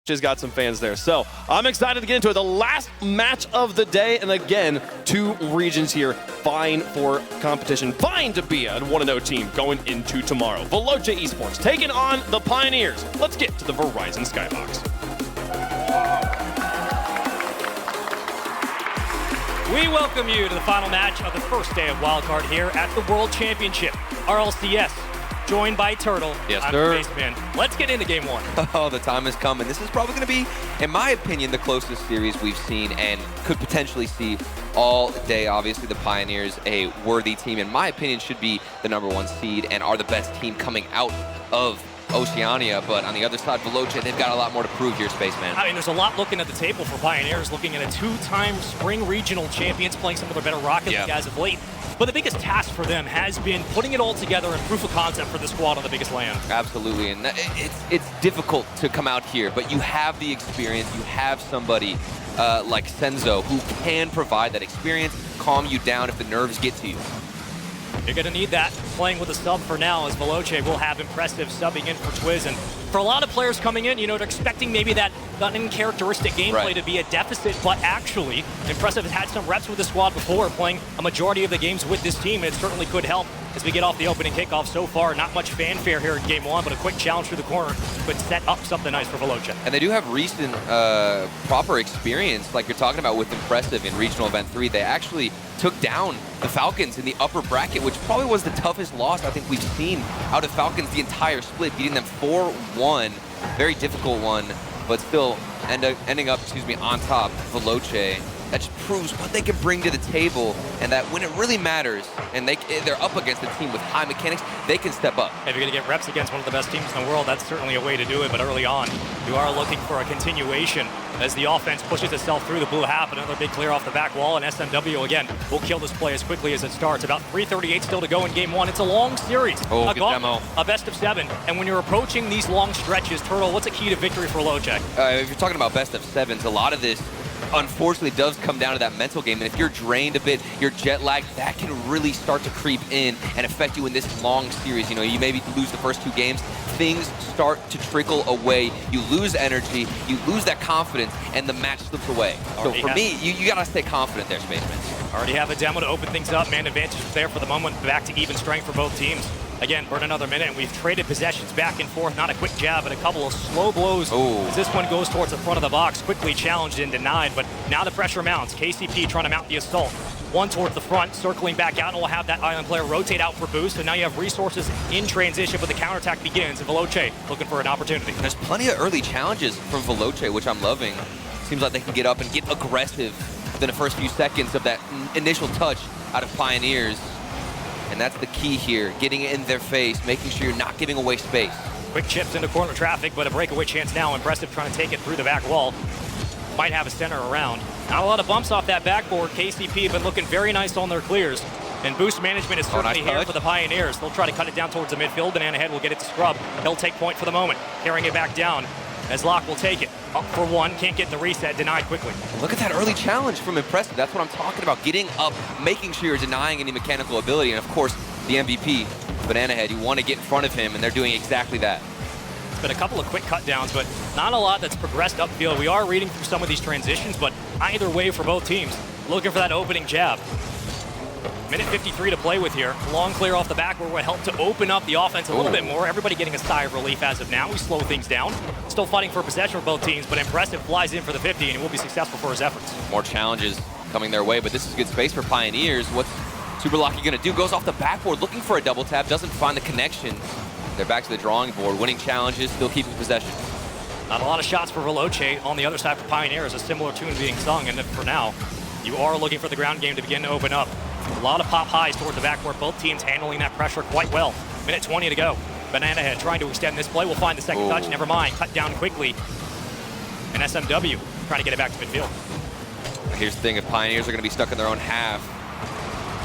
has got some fans there. So I'm excited to get into it. The last match of the day, and again, two regions here vying for competition, vying to be a 1-0 team going into tomorrow. Veloce Esports taking on the Pioneers. Let's get to the Verizon Skybox. We welcome you to the final match of the first day of Wildcard here at the World Championship, RLCS. Joined by Turtle. Yes, I'm sir. Baseman. Let's get into game one. Oh, the time has come, and this is probably going to be, in my opinion, the closest series we've seen and could potentially see all day. Obviously, the Pioneers, a worthy team, in my opinion, should be the #1 seed and are the best team coming out of Oceania. But on the other side, Veloce, they've got a lot more to prove here, Spaceman. I mean, there's a lot looking at the table for Pioneers, looking at a two-time spring regional champions, playing some of their better Rocket League as of late. But the biggest task for them has been putting it all together in proof of concept for the squad on the biggest land. Absolutely, and it's difficult to come out here, but you have the experience. You have somebody like Senzo who can provide that experience, calm you down if the nerves get to you. You're going to need that playing with a sub for now, as Veloce will have Impressive subbing in for Twiz. And for a lot of players coming in, you know, they're expecting maybe that uncharacteristic gameplay to be a deficit, but actually, Impressive has had some reps with the squad before, playing a majority of the games with this team, and it certainly could help as we get off the opening kickoff. So far, not much fanfare here in game one, but a quick challenge through the corner could set up something nice for Veloce. And they do have recent proper experience, like you're talking about with Impressive in Regional Event 3. They actually took down the Falcons in the upper bracket, which probably was the toughest loss I think we've seen out of Falcons the entire split, beating them 4-1. Very difficult one, but still ending up, on top. Veloce, that just proves what they can bring to the table, and that when it really matters, and they're up against a team with high mechanics, they can step up. If you're going to get reps against one of the best teams in the world, that's certainly a way to do it, but early on, you are looking for a continuation as the offense pushes itself through the blue half. Another big clear off the back wall, and SMW, again, will kill this play as quickly as it starts. About 3:38 still to go in game one. It's a long series. Oh, good demo. A best of 7, and when you're approaching these long stretches, Turtle, what's a key to victory for Veloce? If you're talking about best of 7s, a lot of this unfortunately does come down to that mental game, and if you're drained a bit, you're jet lagged, that can really start to creep in and affect you in this long series. You know, you maybe lose the first 2 games, things start to trickle away, you lose energy, you lose that confidence, and the match slips away. So for me, you gotta stay confident there, Spaceman. Already have a demo to open things up. Man advantage there for the moment, back to even strength for both teams. Again, burn another minute, and we've traded possessions back and forth. Not a quick jab, but a couple of slow blows. As this one goes towards the front of the box, quickly challenged and denied, but now the pressure mounts. KCP trying to mount the assault. One towards the front, circling back out, and we'll have that Island player rotate out for boost, and now you have resources in transition, but the counterattack begins, and Veloce looking for an opportunity. There's plenty of early challenges from Veloce, which I'm loving. Seems like they can get up and get aggressive within the first few seconds of that initial touch out of Pioneers. And that's the key here, getting it in their face, making sure you're not giving away space. Quick chips into corner traffic, but a breakaway chance now. Impressive trying to take it through the back wall. Might have a center around. Not a lot of bumps off that backboard. KCP been looking very nice on their clears. And boost management is certainly here for the Pioneers. They'll try to cut it down towards the midfield. Banana Head will get it to Scrub. He'll take point for the moment, carrying it back down as Locke will take it. Up for one, can't get the reset, denied quickly. Look at that early challenge from Impressive. That's what I'm talking about, getting up, making sure you're denying any mechanical ability. And of course, the MVP, Banana Head, you want to get in front of him, and they're doing exactly that. It's been a couple of quick cut downs, but not a lot that's progressed upfield. We are reading through some of these transitions, but either way for both teams, looking for that opening jab. Minute 53 to play with here. Long clear off the back where will help to open up the offense a little bit more. Everybody getting a sigh of relief as of now. We slow things down. Still fighting for possession for both teams, but Impressive flies in for the 50, and he will be successful for his efforts. More challenges coming their way, but this is good space for Pioneers. What's Super Lucky gonna do? Goes off the backboard, looking for a double tap, doesn't find the connection. They're back to the drawing board, winning challenges, still keeping possession. Not a lot of shots for Veloce on the other side for Pioneers. A similar tune being sung, and for now, you are looking for the ground game to begin to open up. A lot of pop highs toward the backboard. Both teams handling that pressure quite well. Minute 20 to go. Banana Head trying to extend this play. We'll find the second touch. Never mind. Cut down quickly. And SMW trying to get it back to midfield. Here's the thing. If Pioneers are going to be stuck in their own half,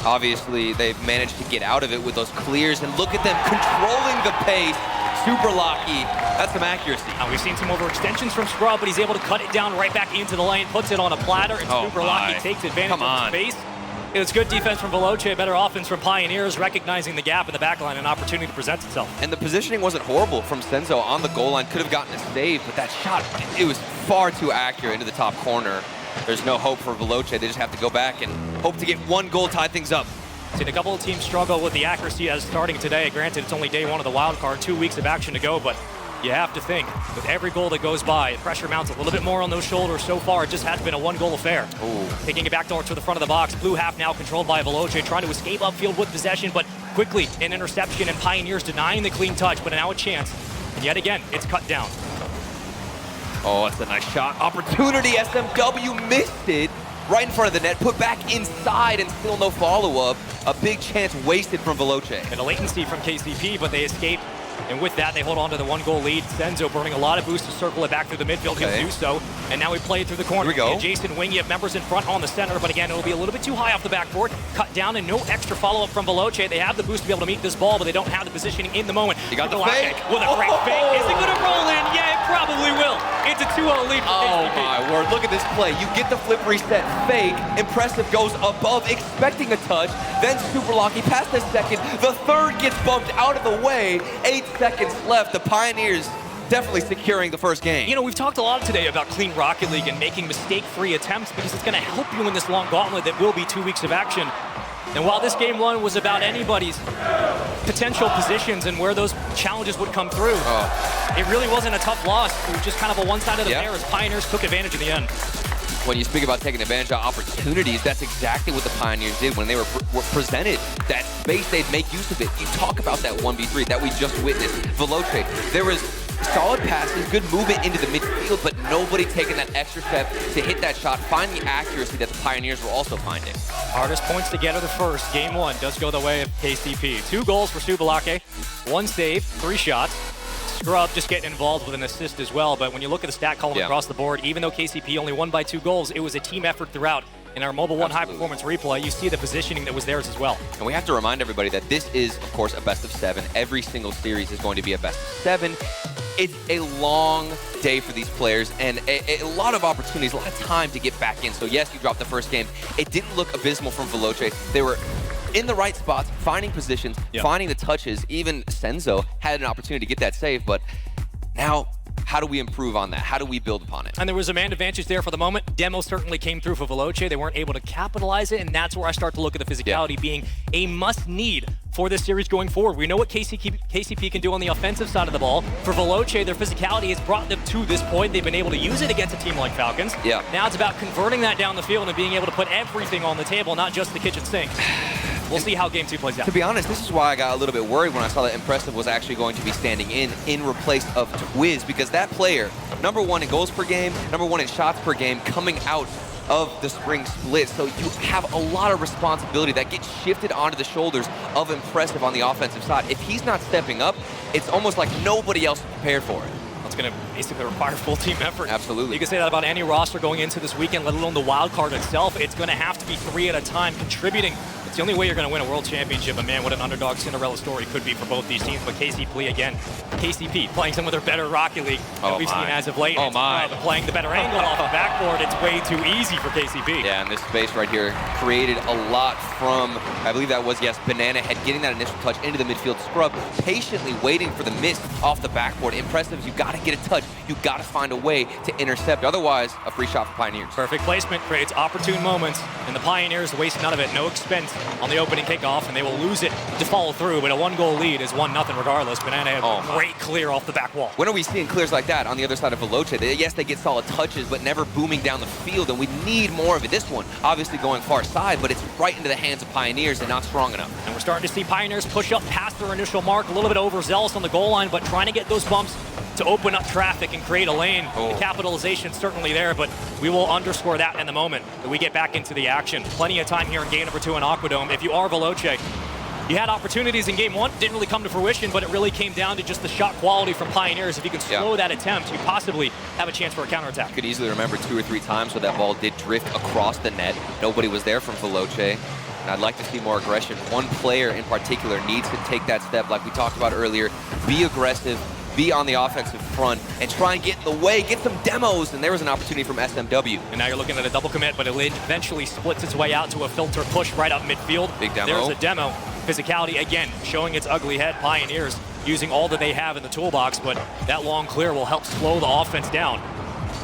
obviously they've managed to get out of it with those clears. And look at them controlling the pace. Super Lucky. That's some accuracy. We've seen some overextensions from Scrub, but he's able to cut it down right back into the lane, puts it on a platter, and Super Lucky takes advantage of the space. It's good defense from Veloce, better offense from Pioneers, recognizing the gap in the backline, an opportunity presents itself. And the positioning wasn't horrible from Senzo on the goal line. Could have gotten a save, but that shot, it was far too accurate into the top corner. There's no hope for Veloce. They just have to go back and hope to get one goal, tie things up. Seen a couple of teams struggle with the accuracy as starting today. Granted, it's only day one of the wild card, 2 weeks of action to go, but you have to think, with every goal that goes by, pressure mounts a little bit more on those shoulders. So far, it just has been a one-goal affair. Ooh. Taking it back to the front of the box. Blue half now controlled by Veloce, trying to escape upfield with possession, but quickly an interception, and Pioneers denying the clean touch, but now a chance. And yet again, it's cut down. Oh, that's a nice shot. Opportunity, SMW missed it. Right in front of the net, put back inside, and still no follow-up. A big chance wasted from Veloce. And a latency from KCP, but they escape. And with that, they hold on to the one-goal lead. Senzo burning a lot of boost to circle it back through the midfield. Okay. He'll do so. And now we play it through the corner. Here we go. And Jason Wing, you have members in front on the center, but again, it'll be a little bit too high off the backboard. Cut down and no extra follow-up from Veloce. They have the boost to be able to meet this ball, but they don't have the positioning in the moment. You got the Veloce fake. with a great fake. Is it going to roll in? Yeah, it probably will. It's a 2-0 lead for Oh KCP. my word, look at this play. You get the flip reset, fake, Impressive goes above, expecting a touch, then super lucky past the second, the third gets bumped out of the way, 8 seconds left, the Pioneers definitely securing the first game. You know, we've talked a lot today about clean Rocket League and making mistake-free attempts because it's going to help you in this long gauntlet that will be 2 weeks of action. And while this game one was about anybody's potential positions and where those challenges would come through, it really wasn't a tough loss. It was just kind of a one side of the fair as Pioneers took advantage in the end. When you speak about taking advantage of opportunities, that's exactly what the Pioneers did when they were presented that space. They'd make use of it. You talk about that 1v3 that we just witnessed. Veloce, there was solid passes, good movement into the midfield, but nobody taking that extra step to hit that shot, find the accuracy that the Pioneers were also finding. Hardest points to get are the first. Game one does go the way of KCP. 2 goals for Subalake, 1 save, 3 shots. Scrub just getting involved with an assist as well, but when you look at the stat column across the board, even though KCP only won by 2 goals, it was a team effort throughout. In our Mobile 1 high-performance replay, you see the positioning that was theirs as well. And we have to remind everybody that this is, of course, a best of 7. Every single series is going to be a best of 7. It's a long day for these players and a lot of opportunities, a lot of time to get back in. So yes, you dropped the first game. It didn't look abysmal from Veloce. They were in the right spots, finding positions, finding the touches. Even Senzo had an opportunity to get that save, but now, how do we improve on that? How do we build upon it? And there was a man advantage there for the moment. Demo certainly came through for Veloce. They weren't able to capitalize it, and that's where I start to look at the physicality being a must-need for this series going forward. We know what KCP can do on the offensive side of the ball. For Veloce, their physicality has brought them to this point. They've been able to use it against a team like Falcons. Now it's about converting that down the field and being able to put everything on the table, not just the kitchen sink. We'll see how game 2 plays out. To be honest, this is why I got a little bit worried when I saw that Impressive was actually going to be standing in replace of Twiz, because that player, #1 in goals per game, #1 in shots per game, coming out of the spring split. So you have a lot of responsibility that gets shifted onto the shoulders of Impressive on the offensive side. If he's not stepping up, it's almost like nobody else is prepared for it. It's going to basically require full team effort. Absolutely. You can say that about any roster going into this weekend, let alone the wild card itself. It's going to have to be 3 at a time contributing. It's the only way you're going to win a world championship. And man, what an underdog Cinderella story could be for both these teams. But KCP playing some of their better Rocket League that we've seen as of late. Playing the better angle off the backboard. It's way too easy for KCP. Yeah, and this space right here created a lot from, I believe that was, Banana Head getting that initial touch into the midfield. Scrub patiently waiting for the miss off the backboard. Impressive, you got to get a touch. You got to find a way to intercept. Otherwise, a free shot for Pioneers. Perfect placement creates opportune moments, and the Pioneers waste none of it. No expense on the opening kickoff, and they will lose it to follow through. But a 1-goal lead is 1-0 regardless. Banana Head, great clear off the back wall. When are we seeing clears like that on the other side of Veloce? Yes, they get solid touches, but never booming down the field, and we need more of it. This one, obviously going far side, but it's right into the hands of Pioneers and not strong enough. And we're starting to see Pioneers push up past their initial mark, a little bit overzealous on the goal line, but trying to get those bumps to open up traffic and create a lane. The capitalization certainly there, but we will underscore that in the moment that we get back into the action. Plenty of time here in game number 2 in Aquadome. If you are Veloce, you had opportunities in game 1, didn't really come to fruition, but it really came down to just the shot quality from Pioneers. If you can slow that attempt, you possibly have a chance for a counterattack. You could easily remember 2 or 3 times where that ball did drift across the net. Nobody was there from Veloce. And I'd like to see more aggression. One player in particular needs to take that step, like we talked about earlier. Be aggressive, be on the offensive front and try and get in the way, get some demos, and there was an opportunity from SMW. And now you're looking at a double commit, but it eventually splits its way out to a filter push right up midfield. Big demo. There's a demo. Physicality, again, showing its ugly head. Pioneers using all that they have in the toolbox, but that long clear will help slow the offense down.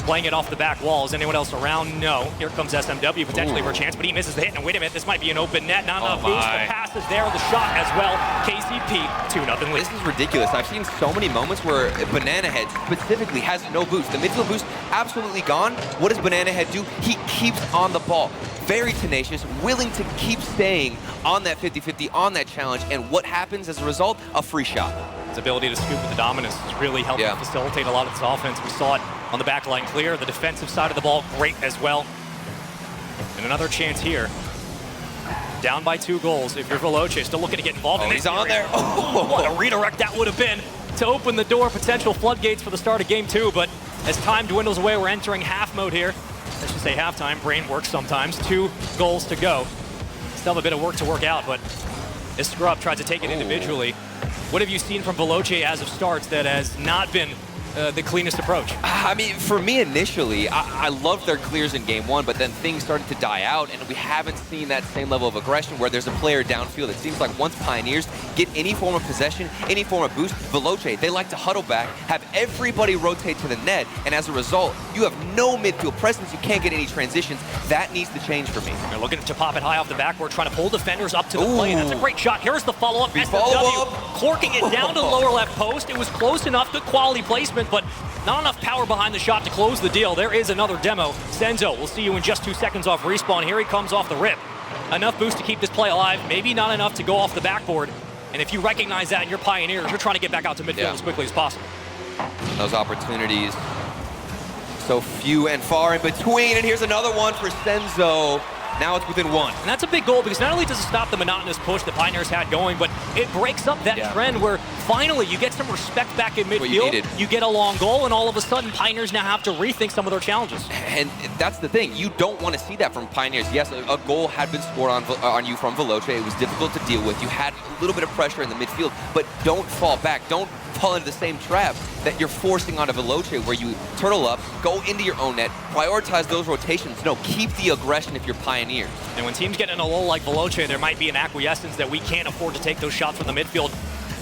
Playing it off the back wall. Is anyone else around? No. Here comes SMW potentially for a chance, but he misses the hit. And wait a minute, this might be an open net. Not enough boost. The pass is there, the shot as well. KCP, 2-0 lead. This is ridiculous. I've seen so many moments where Banana Head specifically has no boost. The midfield boost absolutely gone. What does Banana Head do? He keeps on the ball. Very tenacious, willing to keep staying on that 50-50, on that challenge. And what happens as a result? A free shot. His ability to scoop with the dominance is really helping facilitate a lot of this offense. We saw it on the back line clear. The defensive side of the ball, great as well. And another chance here. Down by 2 goals. If you're Veloce, still looking to get involved in this. He's on there. Oh, what a redirect that would have been to open the door, potential floodgates for the start of game 2. But as time dwindles away, we're entering half mode here. I should say halftime. Brain works sometimes. 2 goals to go. Still have a bit of work to work out, but this scrub tries to take it individually. What have you seen from Veloce as of starts that has not been the cleanest approach? I mean, for me initially, I loved their clears in game 1, but then things started to die out, and we haven't seen that same level of aggression where there's a player downfield. It seems like once Pioneers get any form of possession, any form of boost, Veloce, they like to huddle back, have everybody rotate to the net, and as a result, you have no midfield presence, you can't get any transitions. That needs to change for me. They're looking to pop it high off the backboard, trying to pull defenders up to the play. That's a great shot. Here's the follow-up. SMW corking it down to the lower left post. It was close enough, good quality placement, but not enough power behind the shot to close the deal. There is another demo. Senzo, we'll see you in just 2 seconds off respawn. Here he comes off the rip. Enough boost to keep this play alive, maybe not enough to go off the backboard. And if you recognize that in your Pioneers, you're trying to get back out to midfield as quickly as possible. Those opportunities, so few and far in between. And here's another one for Senzo. Now it's within 1. And that's a big goal because not only does it stop the monotonous push that Pioneers had going, but it breaks up that trend where finally you get some respect back in midfield. You get a long goal, and all of a sudden Pioneers now have to rethink some of their challenges. And that's the thing. You don't want to see that from Pioneers. Yes, a goal had been scored on you from Veloce. It was difficult to deal with. You had a little bit of pressure in the midfield, but don't fall back. Don't fall into the same trap that you're forcing onto Veloce, where you turtle up, go into your own net, prioritize those rotations. No, keep the aggression if you're Pioneers. And when teams get in a lull like Veloce, there might be an acquiescence that we can't afford to take those shots from the midfield.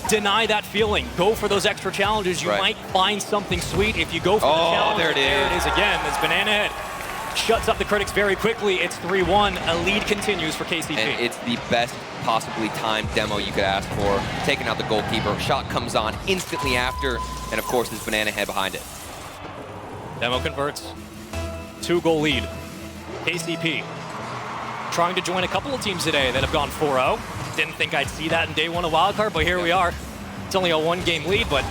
Deny that feeling. Go for those extra challenges. You might find something sweet if you go for the challenge. There it is. There it is again. This Banana Head shuts up the critics very quickly. It's 3-1. A lead continues for KCP. And it's the best possibly timed demo you could ask for. Taking out the goalkeeper. Shot comes on instantly after. And of course, this Banana Head behind it. Demo converts. 2-goal lead. KCP trying to join a couple of teams today that have gone 4-0. Didn't think I'd see that in day 1 of Wildcard, but here we are. It's only a 1-game lead, but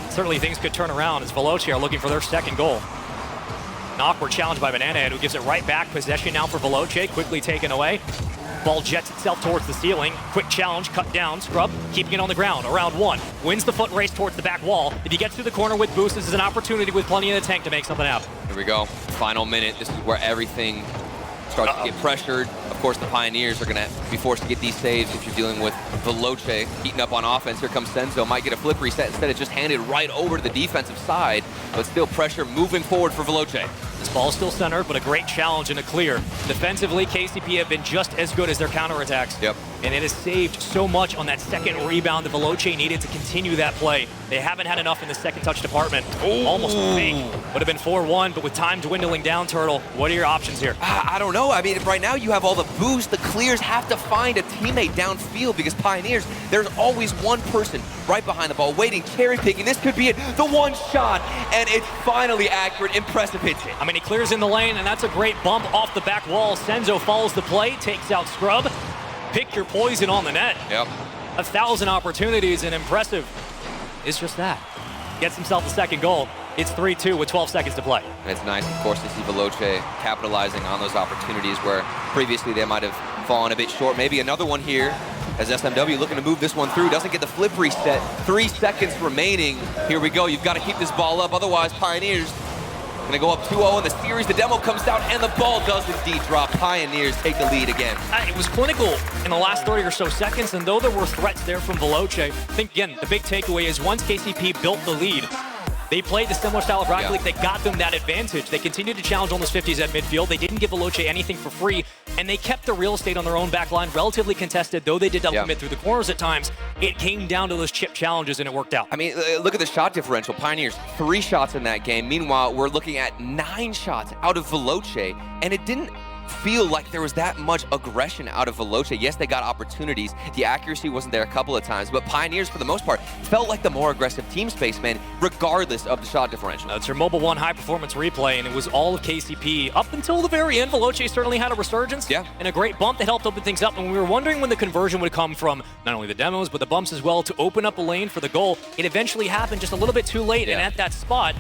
certainly things could turn around as Veloce are looking for their 2nd goal. An awkward challenge by Banana Head, who gives it right back. Possession now for Veloce, quickly taken away. Ball jets itself towards the ceiling. Quick challenge, cut down. Scrub keeping it on the ground. Around 1. Wins the foot race towards the back wall. If he gets through the corner with boost, this is an opportunity with plenty in the tank to make something happen. Here we go. Final minute. This is where everything starts to get pressured. Of course, the Pioneers are going to be forced to get these saves if you're dealing with Veloce heating up on offense. Here comes Senzo. Might get a flip reset. Instead, it's just handed right over to the defensive side. But still pressure moving forward for Veloce. This ball's still centered, but a great challenge and a clear. Defensively, KCP have been just as good as their counterattacks. Yep. And it has saved so much on that 2nd rebound that Veloce needed to continue that play. They haven't had enough in the 2nd touch department. Almost fake. Would have been 4-1, but with time dwindling down, Turtle, what are your options here? I don't know. I mean, right now you have all the boost. The clears have to find a teammate downfield because Pioneers, there's always one person right behind the ball waiting, cherry picking. This could be it. The one shot, and it's finally accurate. Impressive hit. I mean, he clears in the lane, and that's a great bump off the back wall. Senzo follows the play, takes out Scrub. Pick your poison on the net. Yep. 1,000 opportunities, and impressive is just that. Gets himself the 2nd goal. It's 3-2 with 12 seconds to play. And it's nice, of course, to see Veloce capitalizing on those opportunities where previously they might have fallen a bit short. Maybe another one here as SMW looking to move this one through. Doesn't get the flip reset. 3 seconds remaining. Here we go. You've got to keep this ball up. Otherwise, Pioneers, Gonna go up 2-0 in the series. The demo comes down, and the ball does indeed drop. Pioneers take the lead again. It was clinical in the last 30 or so seconds, and though there were threats there from Veloce, I think, again, the big takeaway is once KCP built the lead, they played the similar style of Rocket League that got them that advantage. They continued to challenge almost 50s at midfield. They didn't give Veloce anything for free, and they kept the real estate on their own back line relatively contested, though they did commit through the corners at times. It came down to those chip challenges, and it worked out. I mean, look at the shot differential. Pioneers, 3 shots in that game. Meanwhile, we're looking at 9 shots out of Veloce, and it didn't feel like there was that much aggression out of Veloce. Yes, they got opportunities. The accuracy wasn't there a couple of times, but Pioneers, for the most part, felt like the more aggressive team spaceman, regardless of the shot differential. That's your Mobile 1 high-performance replay, and it was all of KCP. Up until the very end, Veloce certainly had a resurgence and a great bump that helped open things up, and we were wondering when the conversion would come from not only the demos, but the bumps as well to open up a lane for the goal. It eventually happened just a little bit too late, and at that spot,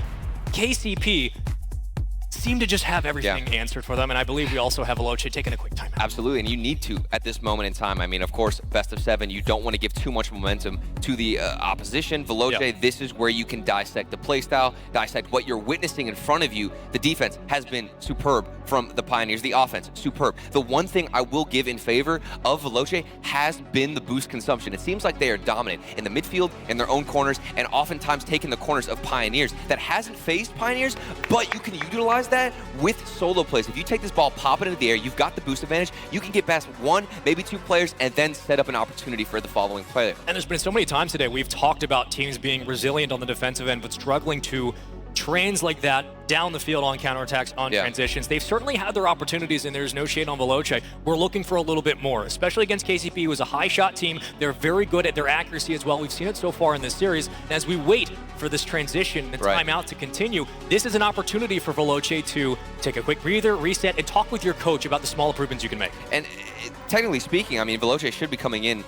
KCP seemed to just have everything answered for them, and I believe we also have Veloce taking a quick timeout. Absolutely, and you need to at this moment in time. I mean, of course, best of 7, you don't want to give too much momentum to the opposition. Veloce, this is where you can dissect the playstyle, dissect what you're witnessing in front of you. The defense has been superb from the Pioneers. The offense, superb. The one thing I will give in favor of Veloce has been the boost consumption. It seems like they are dominant in the midfield, in their own corners, and oftentimes taking the corners of Pioneers. That hasn't phased Pioneers, but you can utilize that with solo plays. If you take this ball, pop it into the air, you've got the boost advantage, you can get past 1, maybe 2 players, and then set up an opportunity for the following player. And there's been so many times today we've talked about teams being resilient on the defensive end, but struggling to translate that down the field on counterattacks, on transitions. They've certainly had their opportunities, and there's no shade on Veloce. We're looking for a little bit more, especially against KCP, who is a high-shot team. They're very good at their accuracy as well. We've seen it so far in this series. And as we wait for this transition and timeout to continue, this is an opportunity for Veloce to take a quick breather, reset, and talk with your coach about the small improvements you can make. And technically speaking, I mean, Veloce should be coming in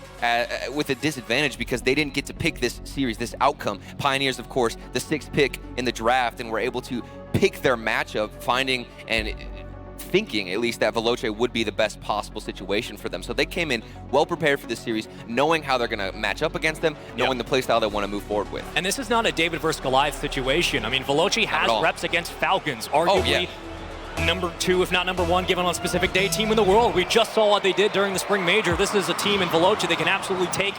with a disadvantage because they didn't get to pick this series, this outcome. Pioneers, of course, the 6th pick in the draft, and were able to pick their matchup, finding and thinking at least that Veloce would be the best possible situation for them. So they came in well prepared for this series, knowing how they're going to match up against them, knowing the playstyle they want to move forward with. And this is not a David versus Goliath situation. I mean, Veloce has reps against Falcons, arguably number 2, if not number 1, given on a specific day, team in the world. We just saw what they did during the Spring Major. This is a team in Veloce that can absolutely take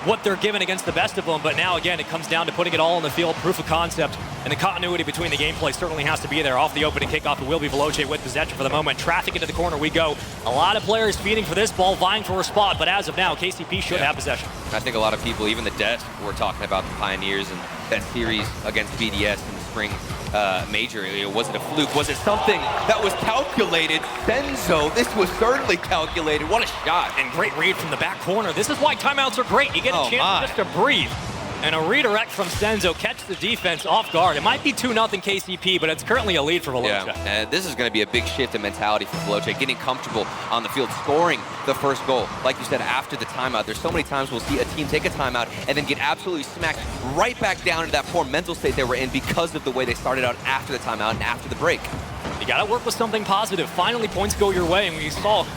what they're given against the best of them, but now again it comes down to putting it all in the field, proof of concept, and the continuity between the gameplay certainly has to be there. Off the opening kickoff, it will be Veloce with possession for the moment. Traffic into the corner we go. A lot of players feeding for this ball, vying for a spot, but as of now, KCP should have possession. I think a lot of people, even the desk, were talking about the Pioneers and that series against BDS in the Spring Major. Was it a fluke? Was it something that was calculated? Senzo, this was certainly calculated. What a shot. And great read from the back corner. This is why timeouts are great. You get a chance just to breathe. And a redirect from Senzo, catch the defense off guard. It might be 2-0 KCP, but it's currently a lead for Veloce. Yeah, and this is going to be a big shift in mentality for Veloce, getting comfortable on the field, scoring the first goal. Like you said, after the timeout, there's so many times we'll see a team take a timeout and then get absolutely smacked right back down into that poor mental state they were in because of the way they started out after the timeout and after the break. You got to work with something positive. Finally, points go your way, and we saw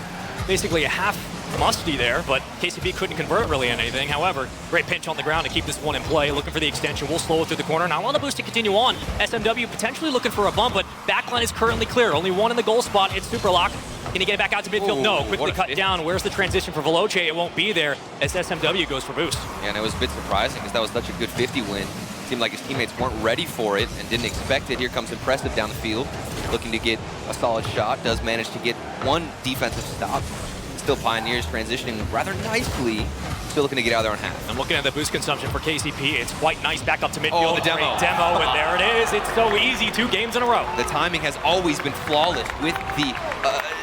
basically a half musty there, but KCP couldn't convert really on anything. However, great pinch on the ground to keep this one in play. Looking for the extension. We'll slow it through the corner. Now on the boost to continue on. SMW potentially looking for a bump, but backline is currently clear. Only 1 in the goal spot. It's Superlock. Can he get it back out to midfield? No. Quickly cut down. Where's the transition for Veloce? It won't be there as SMW goes for boost. Yeah, and it was a bit surprising because that was such a good 50 win. Seemed like his teammates weren't ready for it and didn't expect it. Here comes Impressive down the field, looking to get a solid shot. Does manage to get 1 defensive stop. Still Pioneers transitioning rather nicely. Still looking to get out of there on half. I'm looking at the boost consumption for KCP. It's quite nice back up to midfield. Oh, the demo. Great demo, and there it is. It's so easy. 2 games in a row. The timing has always been flawless with the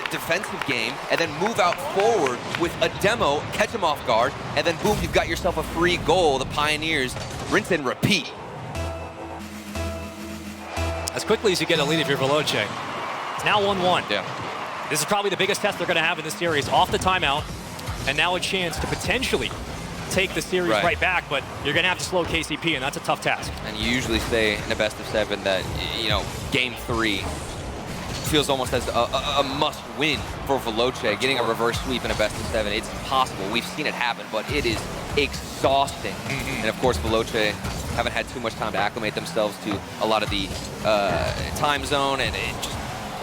defensive game, and then move out forward with a demo, catch him off guard, and then boom, you've got yourself a free goal. The Pioneers rinse and repeat. As quickly as you get a lead if you're Veloce. It's now 1-1. Yeah. This is probably the biggest test they're going to have in this series. Off the timeout, and now a chance to potentially take the series right back, but you're going to have to slow KCP, and that's a tough task. And you usually say in a best of 7 that, you know, game 3 feels almost as a must-win for Veloce. Getting a reverse sweep in a best of 7, it's possible. We've seen it happen, but it is exhausting. And of course, Veloce haven't had too much time to acclimate themselves to a lot of the time zone and just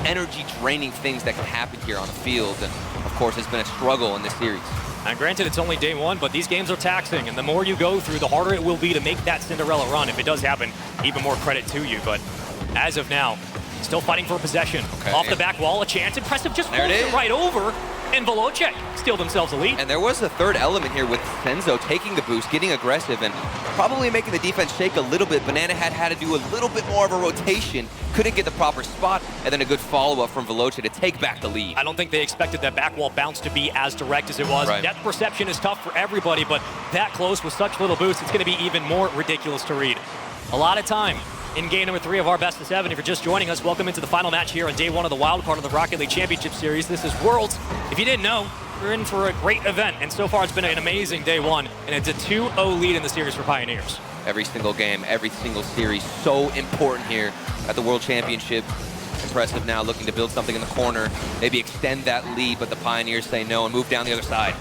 energy draining things that can happen here on the field. And of course, it's been a struggle in this series. And granted, it's only day one, but these games are taxing, and the more you go through, the harder it will be to make that Cinderella run. If it does happen, even more credit to you. But as of now, still fighting for possession. Okay. Off the back wall, a chance. Impressive, just folds it right over. And Veloce steal themselves a lead. And there was a third element here with Senzo taking the boost, getting aggressive, and probably making the defense shake a little bit. Banana had to do a little bit more of a rotation, couldn't get the proper spot, and then a good follow-up from Veloce to take back the lead. I don't think they expected that back wall bounce to be as direct as it was. Right. Depth perception is tough for everybody, but that close with such little boost, it's going to be even more ridiculous to read. A lot of time in game number 3 of our best of 7. If you're just joining us, welcome into the final match here on day 1 of the Wildcard of the Rocket League Championship Series. This is Worlds. If you didn't know, we're in for a great event, and so far it's been an amazing day 1, and it's a 2-0 lead in the series for Pioneers. Every single game, every single series, so important here at the World Championship. Impressive now, looking to build something in the corner, maybe extend that lead, but the Pioneers say no and move down the other side.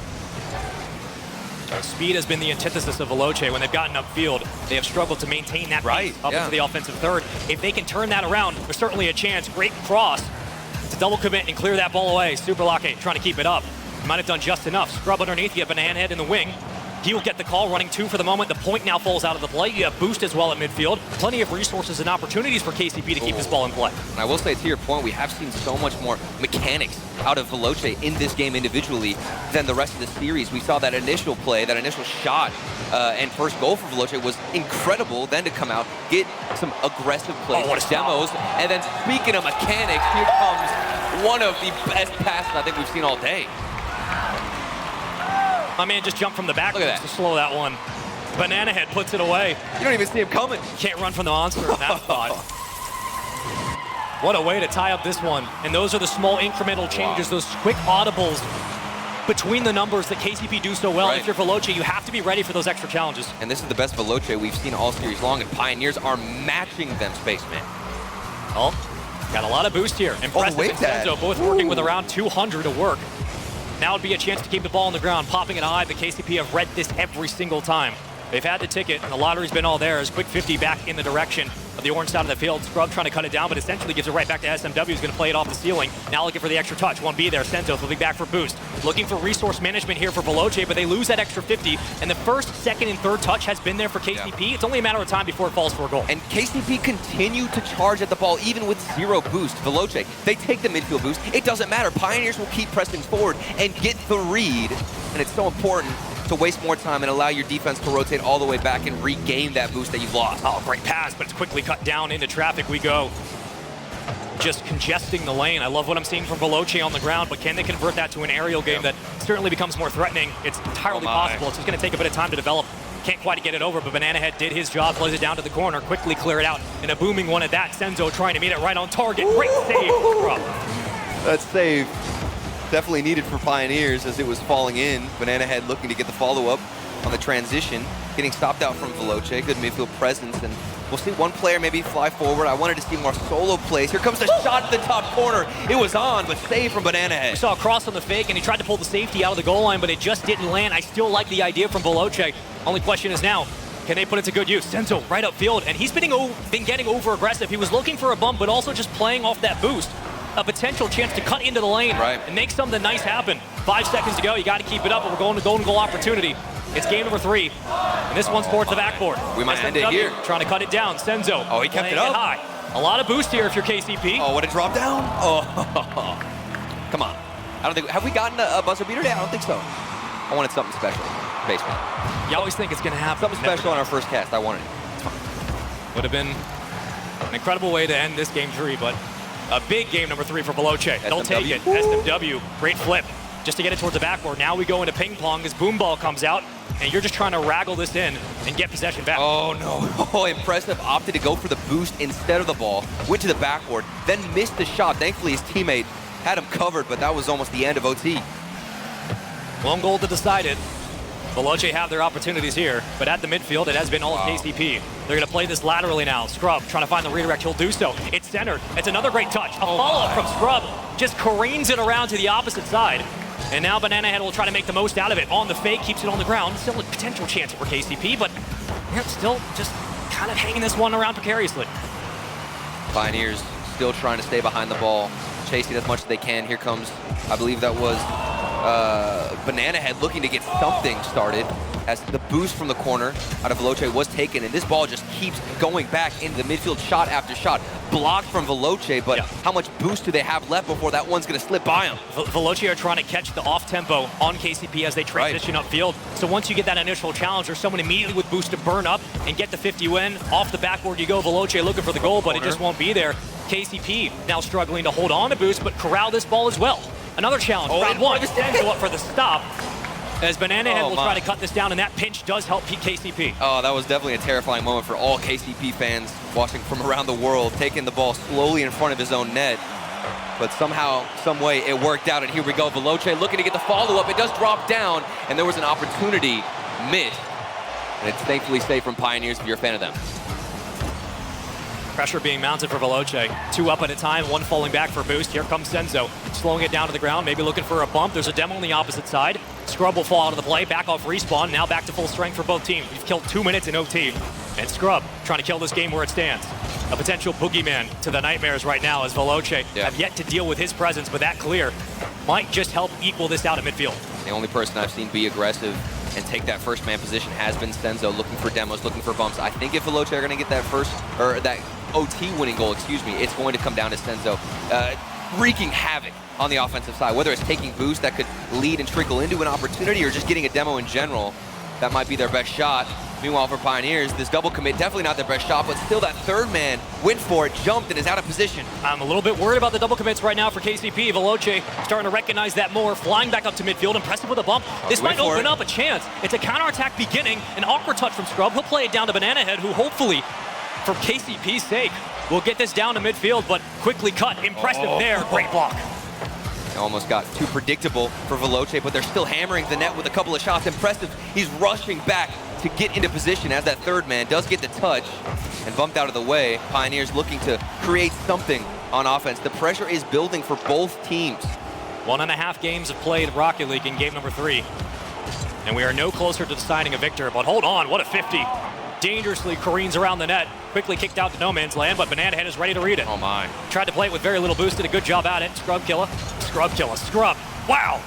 Speed has been the antithesis of Veloce. When they've gotten upfield, they have struggled to maintain that pace up into the offensive third. If they can turn that around, there's certainly a chance. Great cross to double commit and clear that ball away. Super Locke trying to keep it up. Might have done just enough. Scrub underneath, you have Banana Head in the wing. He will get the call, running 2 for the moment. The point now falls out of the play. You have Boost as well at midfield. Plenty of resources and opportunities for KCP to keep this ball in play. And I will say, to your point, we have seen so much more mechanics out of Veloce in this game individually than the rest of the series. We saw that initial play, that initial shot, and first goal for Veloce was incredible. Then to come out, get some aggressive plays, demos, and then speaking of mechanics, here comes one of the best passes I think we've seen all day. My man just jumped from the back to slow that one. Banana Head puts it away. You don't even see him coming. Can't run from the monster in that spot. What a way to tie up this one. And those are the small incremental changes, those quick audibles between the numbers that KCP do so well. If you're Veloce, you have to be ready for those extra challenges. And this is the best Veloce we've seen all series long, and Pioneers are matching them, Spaceman. Oh, got a lot of boost here. Impressive and Senzo both working with around 200 to work. Now would be a chance to keep the ball on the ground, popping it high. The KCP have read this every single time. They've had the ticket, and the lottery's been all theirs. Quick 50 back in the direction of the orange side of the field. Scrub trying to cut it down, but essentially gives it right back to SMW, who's going to play it off the ceiling. Now looking for the extra touch. 1B there. Senzo flipping back for boost. Looking for resource management here for Veloce, but they lose that extra 50. And the first, second, and third touch has been there for KCP. It's only a matter of time before it falls for a goal. And KCP continue to charge at the ball, even with 0 boost. Veloce, they take the midfield boost. It doesn't matter. Pioneers will keep pressing forward and get the read. And it's so important to waste more time and allow your defense to rotate all the way back and regain that boost that you've lost. Oh, great pass, but it's quickly cut down into traffic we go. Just congesting the lane. I love what I'm seeing from Veloce on the ground, but can they convert that to an aerial game that certainly becomes more threatening? It's entirely possible. It's just going to take a bit of time to develop. Can't quite get it over, but Banana Head did his job, plays it down to the corner, quickly clear it out, and a booming one at that. Senzo trying to meet it right on target. Great save. That save definitely needed for Pioneers as it was falling in. Banana Head looking to get the follow-up on the transition, getting stopped out from Veloce. Good midfield presence, and we'll see one player maybe fly forward. I wanted to see more solo plays. Here comes the shot at the top corner. It was on, but saved from Banana Head. We saw a cross on the fake, and he tried to pull the safety out of the goal line, but it just didn't land. I still like the idea from Veloce. Only question is now, can they put it to good use? Senzo right upfield, and he's been getting over-aggressive. He was looking for a bump, but also just playing off that boost. A potential chance to cut into the lane and make something nice happen. 5 seconds to go. You got to keep it up, but we're going to golden goal opportunity. It's game number 3, and this one's towards the backboard. We might end it here. Trying to cut it down. Senzo. Oh, he kept it up. High. A lot of boost here if you're KCP. Oh, what a drop down. Oh, come on. I don't think, have we gotten a buzzer beater today? I don't think so. I wanted something special. Basement. You always think it's going to happen. Something special on our first cast. I wanted it. It's fine. Would have been an incredible way to end this game 3, but a big game number 3 for Veloce. They'll take it. SMW, great flip just to get it towards the backboard. Now we go into ping pong as boom ball comes out, and you're just trying to raggle this in and get possession back. Oh, no. Oh, impressive. Opted to go for the boost instead of the ball. Went to the backboard, then missed the shot. Thankfully, his teammate had him covered, but that was almost the end of OT. One goal to decide it. Veloce have their opportunities here, but at the midfield, it has been all of KCP. They're going to play this laterally now. Scrub trying to find the redirect. He'll do so. It's centered. It's another great touch. A follow-up from Scrub. Just careens it around to the opposite side. And now Banana Head will try to make the most out of it. On the fake, keeps it on the ground. Still a potential chance for KCP, but still just kind of hanging this one around precariously. Pioneers still trying to stay behind the ball, chasing as much as they can. Here comes, I believe that was Banana Head looking to get something started as the boost from the corner out of Veloce was taken, and this ball just keeps going back into the midfield, shot after shot, blocked from Veloce, but how much boost do they have left before that one's going to slip by them? Veloce are trying to catch the off-tempo on KCP as they transition upfield. So once you get that initial challenge, there's someone immediately with boost to burn up and get the 50 win. Off the backboard you go, Veloce looking for the goal, but it just won't be there. KCP now struggling to hold on to boost, but corral this ball as well. Another challenge, round one, Senzo up for the stop. As Banana Head will try to cut this down, and that pinch does help KCP. Oh, that was definitely a terrifying moment for all KCP fans watching from around the world, taking the ball slowly in front of his own net. But somehow, some way, it worked out, and here we go. Veloce looking to get the follow-up. It does drop down, and there was an opportunity mid. And it's thankfully safe from Pioneers if you're a fan of them. Pressure being mounted for Veloce. 2 up at a time, 1 falling back for boost. Here comes Senzo, slowing it down to the ground, maybe looking for a bump. There's a demo on the opposite side. Scrub will fall out of the play, back off respawn, now back to full strength for both teams. We've killed 2 minutes in OT, and Scrub trying to kill this game where it stands. A potential boogeyman to the Nightmares right now as Veloce have yet to deal with his presence, but that clear might just help equal this out at midfield. The only person I've seen be aggressive and take that first man position has been Senzo, looking for demos, looking for bumps. I think if Veloce are going to get that first, or that OT winning goal, excuse me, it's going to come down to Senzo wreaking havoc on the offensive side. Whether it's taking boost that could lead and trickle into an opportunity or just getting a demo in general, that might be their best shot. Meanwhile, for Pioneers, this double commit, definitely not their best shot, but still that third man went for it, jumped, and is out of position. I'm a little bit worried about the double commits right now for KCP. Veloce starting to recognize that more, flying back up to midfield, impressive with a bump. This might open up a chance. It's a counterattack beginning, an awkward touch from Scrub. He'll play it down to Banana Head, who hopefully, for KCP's sake, will get this down to midfield, but quickly cut. Impressive there, great block. Almost got too predictable for Veloce, but they're still hammering the net with a couple of shots. Impressive. He's rushing back to get into position as that third man does get the touch and bumped out of the way. Pioneers looking to create something on offense. The pressure is building for both teams. 1.5 games of play in Rocket League in game number 3. And we are no closer to deciding a victor, but hold on, what a 50. Dangerously careens around the net, quickly kicked out to no man's land, but Banana Head is ready to read it. Oh my. Tried to play it with very little boost, did a good job at it. Scrub killer, scrub killer, scrub. Wow.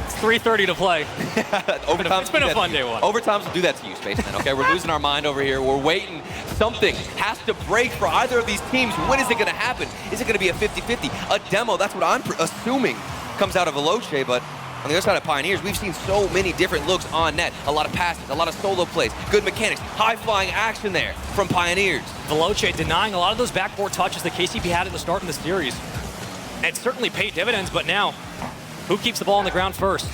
It's 3:30 to play. It's been a fun day one. Overtimes will do that to you, Spaceman, okay? We're losing our mind over here. We're waiting. Something has to break for either of these teams. When is it going to happen? Is it going to be a 50-50? A demo, that's what I'm assuming comes out of Veloce, but on the other side of Pioneers, we've seen so many different looks on net. A lot of passes, a lot of solo plays, good mechanics, high-flying action there from Pioneers. Veloce denying a lot of those backboard touches that KCP had at the start of the series. And certainly paid dividends, but now, who keeps the ball on the ground first?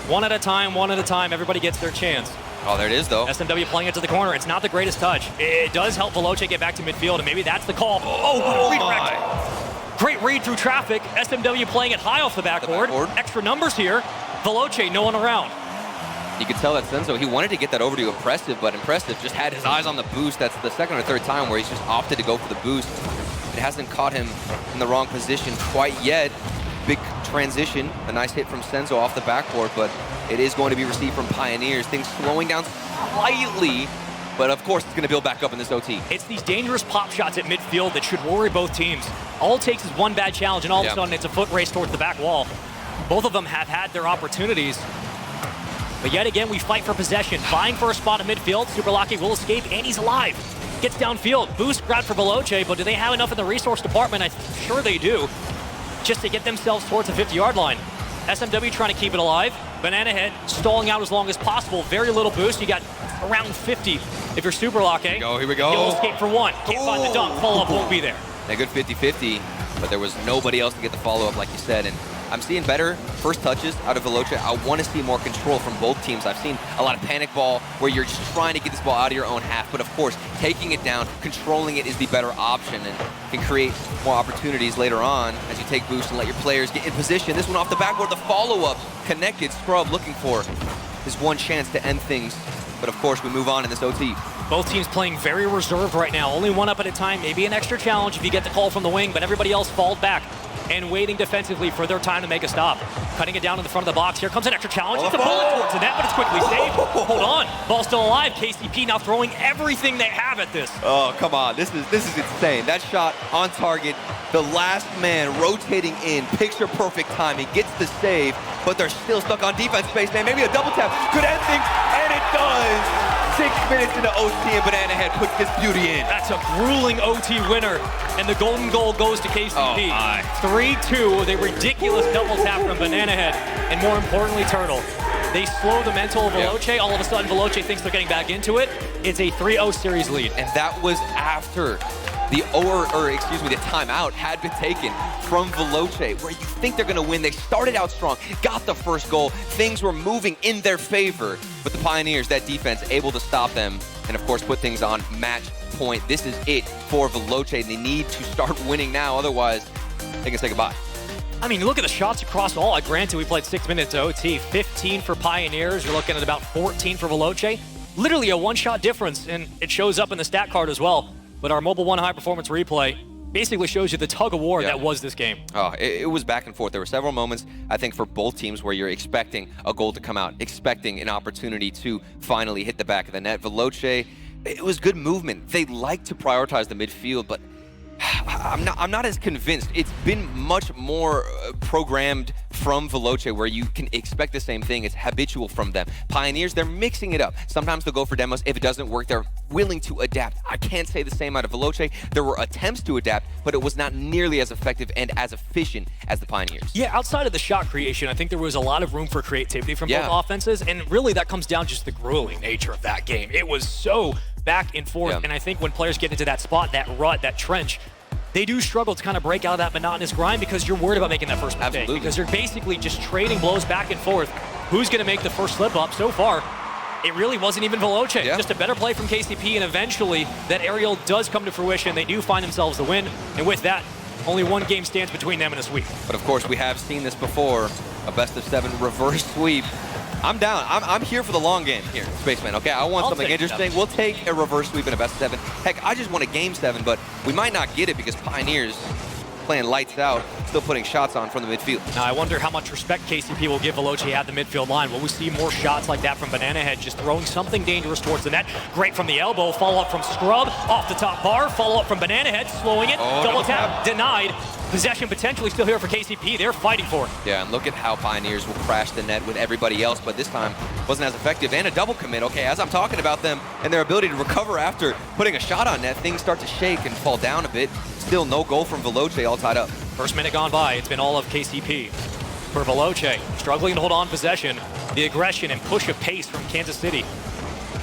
One at a time, everybody gets their chance. Oh, there it is, though. SMW playing it to the corner. It's not the greatest touch. It does help Veloce get back to midfield, and maybe that's the call. Oh, redirect. Great read through traffic. SMW playing it high off the backboard. Extra numbers here. Veloce, no one around. You could tell that Senzo, he wanted to get that over to Impressive, but Impressive just had his eyes on the boost. That's the second or third time where he's just opted to go for the boost. It hasn't caught him in the wrong position quite yet. Big transition, a nice hit from Senzo off the backboard, but it is going to be received from Pioneers. Things slowing down slightly, but of course it's going to build back up in this OT. It's these dangerous pop shots at midfield that should worry both teams. All it takes is one bad challenge, and all of a sudden it's a foot race towards the back wall. Both of them have had their opportunities, but yet again we fight for possession, vying for a spot at midfield. Super Lucky will escape, and he's alive. Gets downfield, boost grabbed for Veloce, but do they have enough in the resource department? I'm sure they do, just to get themselves towards the 50-yard line. SMW trying to keep it alive. Banana Head stalling out as long as possible. Very little boost. You got around 50 if you're Super Lucky. Here we go. He'll escape for one. Can't find the dunk. Follow-up won't be there. A good 50-50, but there was nobody else to get the follow-up, like you said. And I'm seeing better first touches out of Veloce. I want to see more control from both teams. I've seen a lot of panic ball where you're just trying to get this ball out of your own half. But of course, taking it down, controlling it is the better option and can create more opportunities later on as you take boost and let your players get in position. This one off the backboard, the follow-up connected. Scrub looking for his one chance to end things. But of course, we move on in this OT. Both teams playing very reserved right now. Only one up at a time, maybe an extra challenge if you get the call from the wing, but everybody else falls back. and waiting defensively for their time to make a stop. Cutting it down in the front of the box. Here comes an extra challenge. It's a bullet towards the net, but it's quickly saved. Hold on. Ball's still alive. KCP now throwing everything they have at this. Oh, come on. This is insane. That shot on target. The last man rotating in. Picture perfect timing. Gets the save, but they're still stuck on defense space, man. Maybe a double tap could end things, and it does. 6 minutes into OT, and Banana Head puts this beauty in. That's a grueling OT winner, and the golden goal goes to KCP. 3-2 with a ridiculous double tap from Banana Head, and more importantly, Turtle. They slow the mental of Veloce. All of a sudden, Veloce thinks they're getting back into it. It's a 3-0 series lead. And that was after the timeout had been taken from Veloce, where you think they're going to win. They started out strong, got the first goal. Things were moving in their favor, but the Pioneers, that defense, able to stop them and, of course, put things on match point. This is it for Veloce. They need to start winning now, otherwise they can say goodbye. I mean, look at the shots across all. Granted, we played 6 minutes to OT. 15 for Pioneers. You're looking at about 14 for Veloce. Literally a one-shot difference, and it shows up in the stat card as well. But our Mobile 1 high-performance replay basically shows you the tug-of-war that was this game. Oh, it was back and forth. There were several moments, I think, for both teams where you're expecting a goal to come out, expecting an opportunity to finally hit the back of the net. Veloce, it was good movement. They like to prioritize the midfield, but I'm not as convinced. It's been much more programmed from Veloce, where you can expect the same thing. It's habitual from them. Pioneers, they're mixing it up. Sometimes they'll go for demos. If it doesn't work, they're willing to adapt. I can't say the same out of Veloce. There were attempts to adapt, but it was not nearly as effective and as efficient as the Pioneers. Yeah, outside of the shot creation, I think there was a lot of room for creativity from both offenses, and really that comes down to just the grueling nature of that game. It was so back and forth, and I think when players get into that spot, that rut, that trench, they do struggle to kind of break out of that monotonous grind because you're worried about making that first mistake. Absolutely. Because you're basically just trading blows back and forth. Who's going to make the first slip up? So far, it really wasn't even Veloce. Just a better play from KCP, and eventually that aerial does come to fruition. They do find themselves the win, and with that, only one game stands between them and a sweep. But of course, we have seen this before, a best-of-7 reverse sweep. I'm down. I'm here for the long game here, Spaceman, okay? I want something interesting. We'll take a reverse sweep in a best-of-7. Heck, I just want a game 7, but we might not get it because Pioneers playing lights out, still putting shots on from the midfield. Now, I wonder how much respect KCP will give Veloce at the midfield line. Will we see more shots like that from Banana Head, just throwing something dangerous towards the net? Great from the elbow, follow-up from Scrub, off the top bar, follow-up from Banana Head, slowing it, double tap, denied. Possession potentially still here for KCP. They're fighting for it. Yeah, and look at how Pioneers will crash the net with everybody else, but this time wasn't as effective. And a double commit. Okay, as I'm talking about them and their ability to recover after putting a shot on net, things start to shake and fall down a bit. Still no goal from Veloce, all tied up. First minute gone by. It's been all of KCP. For Veloce, struggling to hold on possession, the aggression and push of pace from Kansas City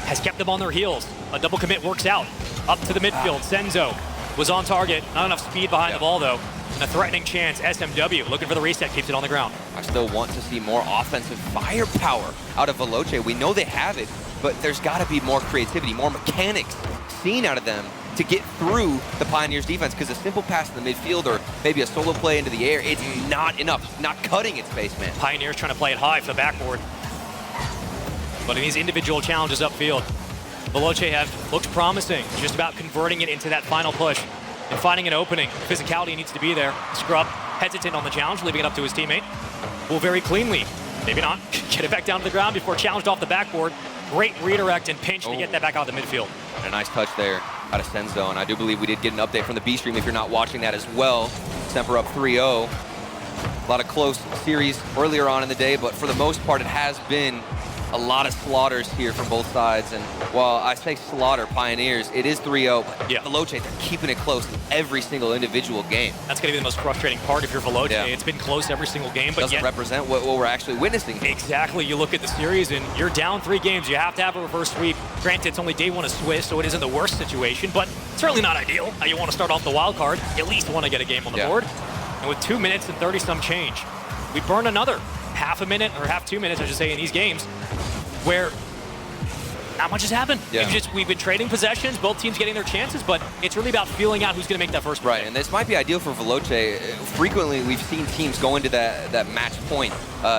has kept them on their heels. A double commit works out. Up to the midfield. Senzo was on target. Not enough speed behind the ball, though. And a threatening chance. SMW looking for the reset, keeps it on the ground. I still want to see more offensive firepower out of Veloce. We know they have it, but there's got to be more creativity, more mechanics seen out of them to get through the Pioneers defense, because a simple pass in the midfield or maybe a solo play into the air, it's not enough. Not cutting it, Spaceman. Pioneers trying to play it high for the backboard. But in these individual challenges upfield, Veloce have looked promising, just about converting it into that final push and finding an opening. Physicality needs to be there. Scrub hesitant on the challenge, leaving it up to his teammate. Will very cleanly, maybe not, get it back down to the ground before challenged off the backboard. Great redirect and pinch to get that back out of the midfield. And a nice touch there out of Senzo, and I do believe we did get an update from the B stream if you're not watching that as well. Semper up 3-0. A lot of close series earlier on in the day, but for the most part, it has been a lot of slaughters here from both sides. And while I say slaughter Pioneers, it is 3-0, but Veloce, they're keeping it close in every single individual game. That's going to be the most frustrating part if you're Veloce. It's been close every single game, but doesn't represent what we're actually witnessing here. Exactly. You look at the series and you're down 3 games. You have to have a reverse sweep. Granted, it's only day 1 of Swiss, so it isn't the worst situation, but certainly not ideal. How you want to start off the wild card, you at least want to get a game on the board. And with 2 minutes and 30-some change, we burn another half a minute, or half 2 minutes, I should say, in these games, where not much has happened. Yeah. We've been trading possessions, both teams getting their chances, but it's really about feeling out who's going to make that first play. Right, and this might be ideal for Veloce. Frequently, we've seen teams go into that match point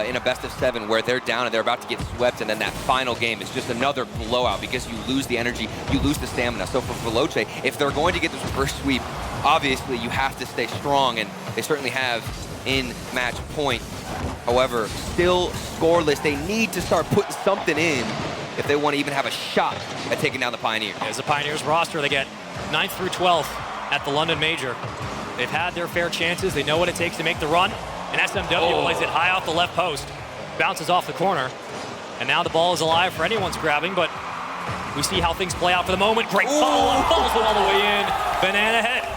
in a best-of-7 where they're down and they're about to get swept, and then that final game is just another blowout because you lose the energy, you lose the stamina. So for Veloce, if they're going to get this reverse sweep, obviously you have to stay strong, and they certainly have in match point. However, still scoreless. They need to start putting something in if they want to even have a shot at taking down the Pioneers. As the Pioneers roster, they get 9th through 12th at the London Major. They've had their fair chances. They know what it takes to make the run. And SMW plays it high off the left post, bounces off the corner. And now the ball is alive for anyone's grabbing, but we see how things play out for the moment. Great follow-up, falls all the way in. Banana Head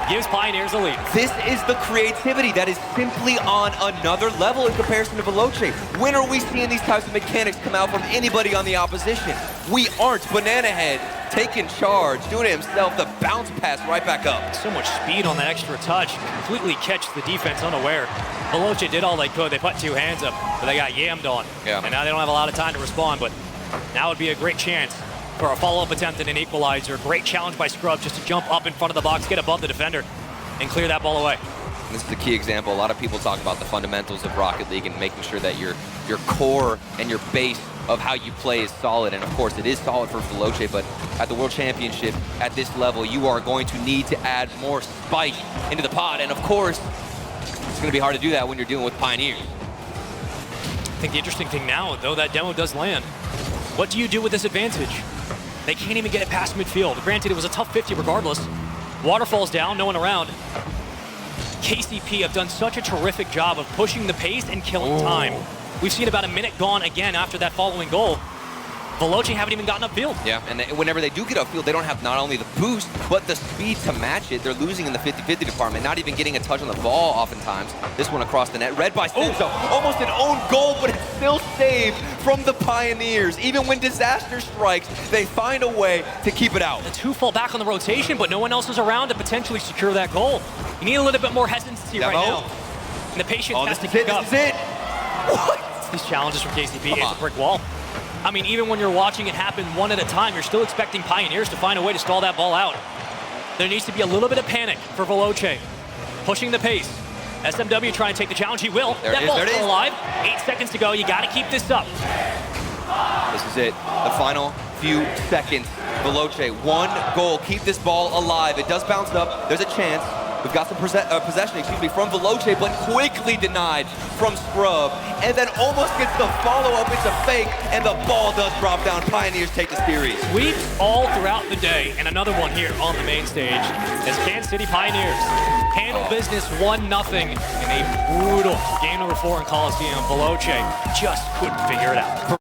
gives Pioneers a lead. This is the creativity that is simply on another level in comparison to Veloce. When are we seeing these types of mechanics come out from anybody on the opposition? We aren't. Banana Head taking charge, doing it himself, the bounce pass right back up. So much speed on that extra touch, completely catch the defense unaware. Veloce did all they could. They put 2 hands up, but they got yammed on. Yeah. And now they don't have a lot of time to respond, but now would be a great chance for a follow-up attempt and an equalizer. Great challenge by Scrub just to jump up in front of the box, get above the defender, and clear that ball away. This is a key example. A lot of people talk about the fundamentals of Rocket League and making sure that your core and your base of how you play is solid. And of course, it is solid for Veloce, but at the World Championship, at this level, you are going to need to add more spice into the pot. And of course, it's going to be hard to do that when you're dealing with Pioneers. I think the interesting thing now, though, that demo does land. What do you do with this advantage? They can't even get it past midfield. Granted, it was a tough 50 regardless. Waterfall's down, no one around. KCP have done such a terrific job of pushing the pace and killing time. We've seen about a minute gone again after that following goal. Veloce haven't even gotten upfield. Yeah, and whenever they do get upfield, they don't have not only the boost, but the speed to match it. They're losing in the 50-50 department, not even getting a touch on the ball oftentimes. This one across the net, read by Stinso. Almost an own goal, but it's still saved from the Pioneers. Even when disaster strikes, they find a way to keep it out. The 2 fall back on the rotation, but no one else is around to potentially secure that goal. You need a little bit more hesitancy right now. And the patience has to kick up. This is it. What? These challenges from KCP, it's a brick wall. I mean, even when you're watching it happen one at a time, you're still expecting Pioneers to find a way to stall that ball out. There needs to be a little bit of panic for Veloce. Pushing the pace. SMW trying to take the challenge. He will. That ball's still alive. 8 seconds to go. You got to keep this up. This is it. The final few seconds. Veloce, 1 goal. Keep this ball alive. It does bounce up. There's a chance. We've got some possession, from Veloce, but quickly denied from Scrub. And then almost gets the follow-up. It's a fake, and the ball does drop down. Pioneers take the series. Sweeps all throughout the day, and another one here on the main stage as Kansas City Pioneers handle business 1-0 in a brutal game number 4 in Coliseum. Veloce just couldn't figure it out.